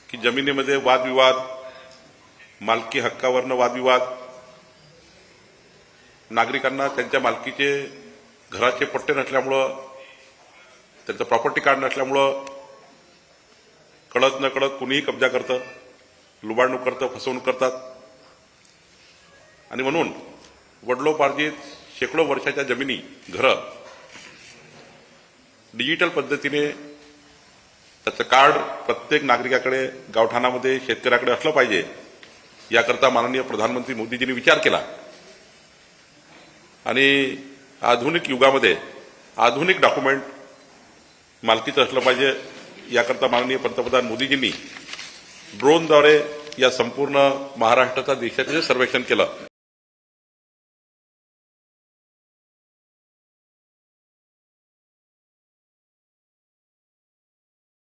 की जमिनीमध्ये वादविवाद, मालकी हक्कावरनं वादविवाद, नागरिकांना त्यांच्या मालकीचे घराचे पट्टे नसल्यामुळं, त्यांचं प्रॉपर्टी कार्ड नसल्यामुळं कळत न कळत कुणीही कब्जा करतं, लुबाडणूक करतं, फसवणूक करतात. आणि म्हणून वडिलोपार्जित शेकडो वर्षाच्या जमिनी, घरं डिजिटल पद्धतीने त्याचं कार्ड प्रत्येक नागरिकाकडे, गावठाणामध्ये, शेतकऱ्याकडे असलं पाहिजे, याकरता माननीय प्रधानमंत्री मोदीजींनी विचार केला. आणि आधुनिक युगामध्ये आधुनिक डॉक्युमेंट मालकीचं असलं पाहिजे, याकरता माननीय पंतप्रधान मोदीजींनी ड्रोनद्वारे या संपूर्ण महाराष्ट्राचा, देशाचे सर्वेक्षण केलं.